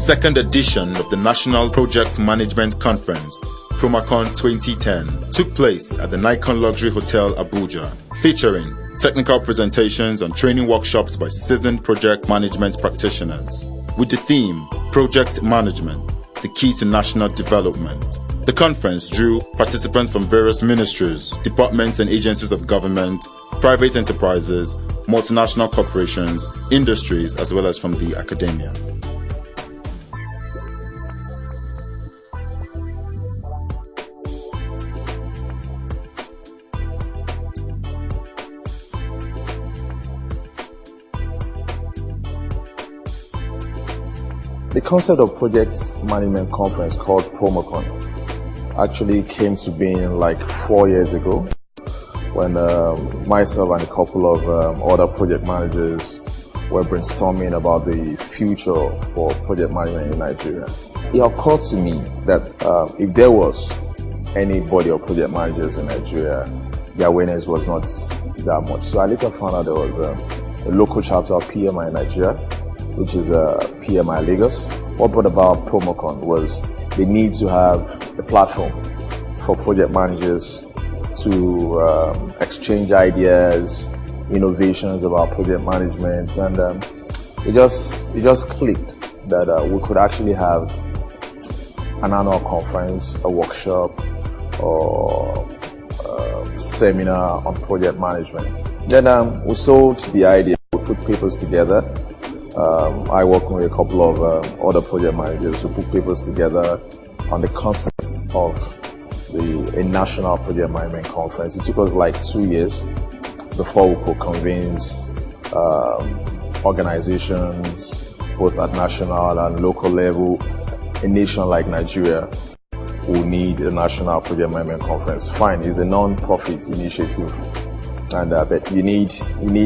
second edition of the National Project Management Conference, PromaCon 2010, took place at the Nikon Luxury Hotel, Abuja, featuring technical presentations and training workshops by seasoned project management practitioners, with the theme, Project Management, the Key to National Development. The conference drew participants from various ministries, departments and agencies of government, private enterprises, multinational corporations, industries, as well as from the academia. The concept of project management conference called PromaCon actually came to being like 4 years ago when myself and a couple of other project managers were brainstorming about the future for project management in Nigeria. It occurred to me that if there was any body of project managers in Nigeria, the awareness was not that much. So I later found out there was a local chapter of PMI in Nigeria, which is PMI Lagos. What brought about PromaCon was the need to have a platform for project managers to exchange ideas, innovations about project management, and it just clicked that we could actually have an annual conference, a workshop, or seminar on project management. Then we sold the idea, we put papers together. I worked with a couple of other project managers to put papers together on the concept of a national project management conference. It took us like 2 years before we could convince organizations, both at national and local level, a nation like Nigeria will need a national project management conference. Fine, it's a non-profit initiative, and but you need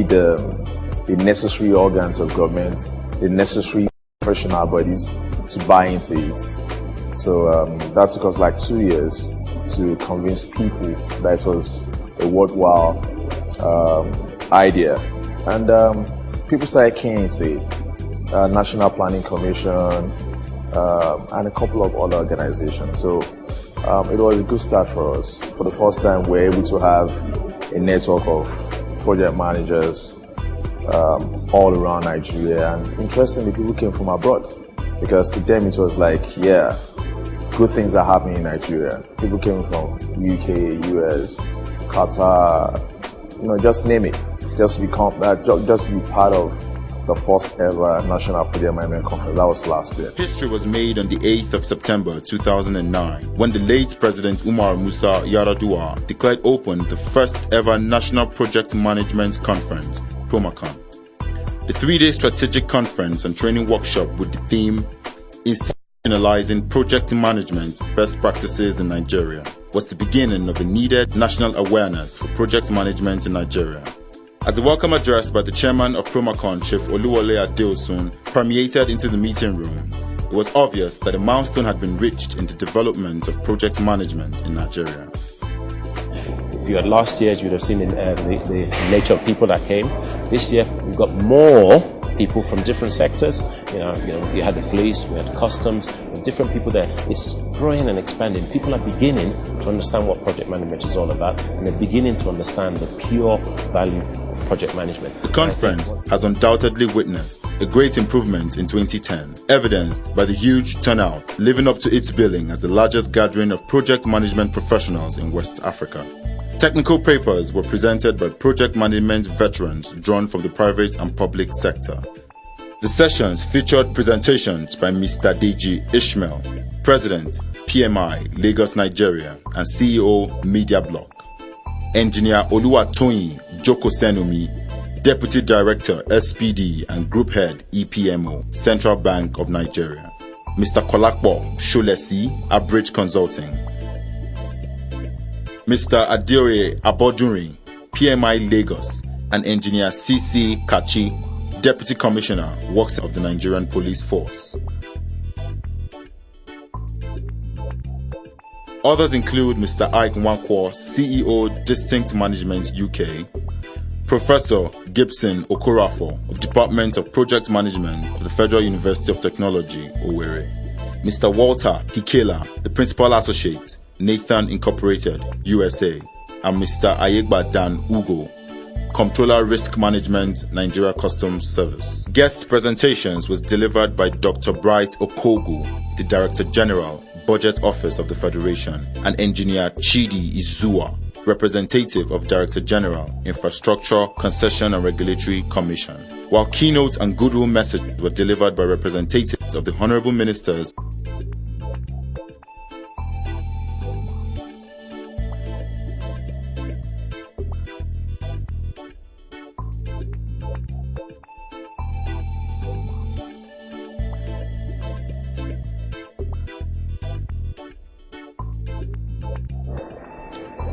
the necessary organs of government, the necessary professional bodies to buy into it. So that took us like 2 years to convince people that it was a worthwhile idea. And people started keying into it. National Planning Commission and a couple of other organizations. So it was a good start for us. For the first time, we're able to have a network of project managers all around Nigeria, and interestingly, people came from abroad because to them it was like, yeah, good things are happening in Nigeria. People came from UK, US, Qatar, just name it, just to be part of the first ever National Project Management Conference. That was last year. History was made on the 8th of September 2009 when the late President Umar Musa Yar'Adua declared open the first ever National Project Management Conference, PromaCon. The 3-day strategic conference and training workshop with the theme Institutionalizing Project Management Best Practices in Nigeria was the beginning of the needed national awareness for project management in Nigeria. As the welcome address by the chairman of PromaCon, Chief Oluwole Adeosun, permeated into the meeting room, it was obvious that a milestone had been reached in the development of project management in Nigeria. If you had last year, you would have seen the nature of people that came. This year, we've got more people from different sectors. You had the police, we had customs, different people there. It's growing and expanding. People are beginning to understand what project management is all about, and they're beginning to understand the pure value of project management. The conference has undoubtedly witnessed a great improvement in 2010, evidenced by the huge turnout, living up to its billing as the largest gathering of project management professionals in West Africa. Technical papers were presented by project management veterans drawn from the private and public sector. The sessions featured presentations by Mr. Deji Ishmael, President, PMI, Lagos, Nigeria, and CEO, Media Block. Engineer Oluwatoyin Jokosenomi, Deputy Director, SPD, and Group Head, EPMO, Central Bank of Nigeria. Mr. Kolakbo Sholesi, Abridge Consulting. Mr. Adeoye Abodunrin, PMI Lagos, and Engineer CC Kachi, Deputy Commissioner, Works of the Nigerian Police Force. Others include Mr. Ike Nwankwo, CEO, Distinct Management UK, Professor Gibson Okorafor of Department of Project Management of the Federal University of Technology, Owerri. Mr. Walter Hikela, the Principal Associate, Nathan Incorporated, USA, and Mr. Ayegba Dan Ugo, Comptroller Risk Management, Nigeria Customs Service. Guest presentations was delivered by Dr. Bright Okogu, the Director General, Budget Office of the Federation, and Engineer Chidi Izua, representative of Director General, Infrastructure, Concession and Regulatory Commission. While keynotes and goodwill messages were delivered by representatives of the Honorable Ministers,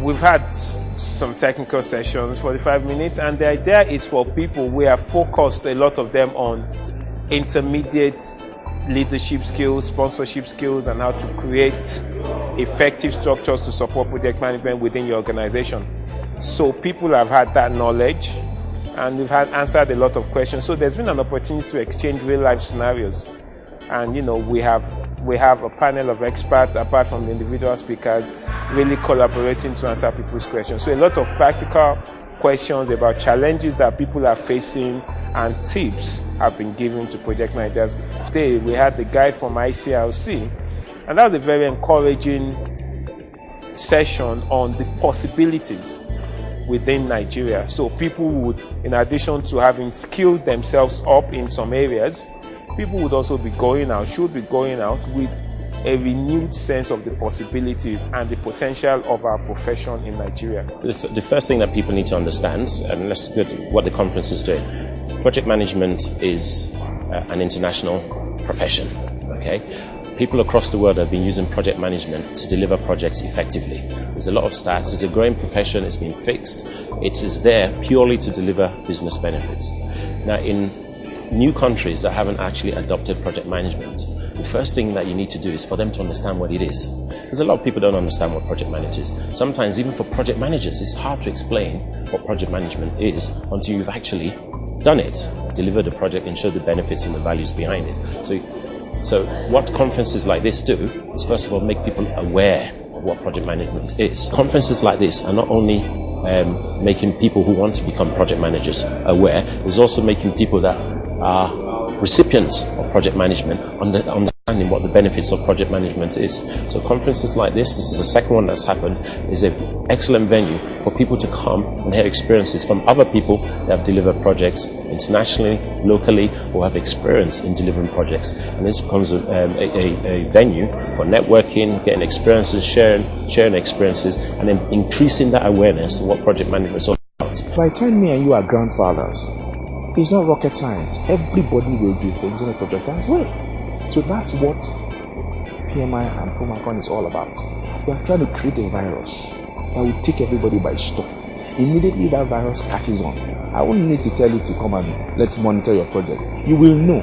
we've had some technical sessions, 45 minutes, and the idea is for people, we have focused a lot of them on intermediate leadership skills, sponsorship skills, and how to create effective structures to support project management within your organization. So people have had that knowledge, and we've answered a lot of questions. So there's been an opportunity to exchange real life scenarios. And we have a panel of experts apart from the individual speakers really collaborating to answer people's questions. So a lot of practical questions about challenges that people are facing and tips have been given to project managers. Today we had the guide from ICRC, and that was a very encouraging session on the possibilities within Nigeria. So people would, in addition to having skilled themselves up in some areas, people would also be going out, should be going out with a renewed sense of the possibilities and the potential of our profession in Nigeria. The first thing that people need to understand, and let's go to what the conference is doing, project management is an international profession, okay? People across the world have been using project management to deliver projects effectively. There's a lot of stats, it's a growing profession, it's been fixed. It is there purely to deliver business benefits. Now, in new countries that haven't actually adopted project management, the first thing that you need to do is for them to understand what it is. Because a lot of people don't understand what project management is. Sometimes even for project managers, it's hard to explain what project management is until you've actually done it, delivered the project and showed the benefits and the values behind it. So what conferences like this do is first of all make people aware of what project management is. Conferences like this are not only making people who want to become project managers aware, it's also making people that are recipients of project management understanding what the benefits of project management is. So conferences like this is the second one that's happened, is an excellent venue for people to come and hear experiences from other people that have delivered projects internationally, locally, or have experience in delivering projects. And this becomes a venue for networking, getting experiences, sharing experiences, and then increasing that awareness of what project management is all about. By the time me and you are grandfathers, it's not rocket science. Everybody will do things in a projectized way. So that's what PMI and Promacon is all about. We are trying to create a virus that will take everybody by storm. Immediately that virus catches on, I won't need to tell you to come and let's monitor your project. You will know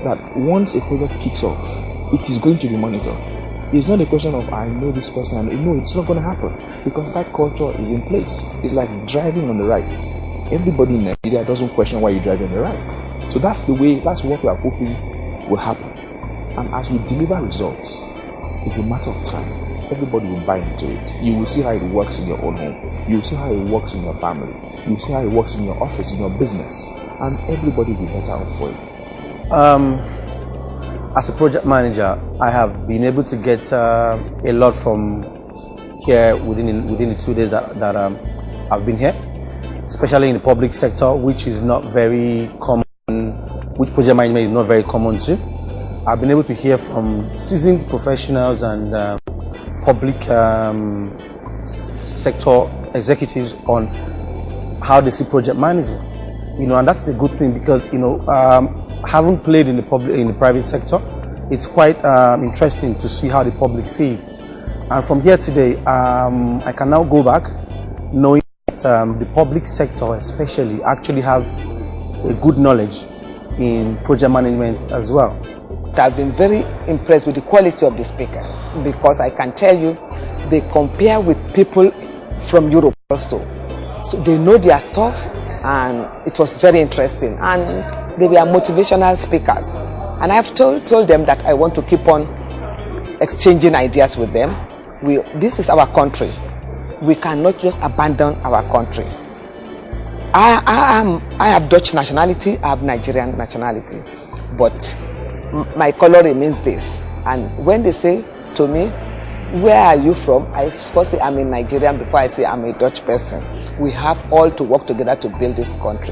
that once a project kicks off, it is going to be monitored. It's not a question of I know this person, no, it's not going to happen because that culture is in place. It's like driving on the right. Everybody in Nigeria doesn't question why you drive on the right. So that's the way, that's what we are hoping will happen. And as we deliver results, it's a matter of time. Everybody will buy into it. You will see how it works in your own home. You will see how it works in your family. You will see how it works in your office, in your business. And everybody will be better off for it. As a project manager, I have been able to get a lot from here within the 2 days that I've been here, especially in the public sector, which is not very common, which project management is not very common to. I've been able to hear from seasoned professionals and public sector executives on how they see project management. And that's a good thing because having played in the private sector, it's quite interesting to see how the public see it. And from here today, I can now go back knowing that the public sector especially actually have a good knowledge in project management as well. I've been very impressed with the quality of the speakers because I can tell you they compare with people from Europe also. So they know their stuff, and it was very interesting. And they were motivational speakers. And I've told them that I want to keep on exchanging ideas with them. This is our country. We cannot just abandon our country. I have Dutch nationality, I have Nigerian nationality, but my color remains this. And when they say to me, where are you from? I first say I'm a Nigerian before I say I'm a Dutch person. We have all to work together to build this country.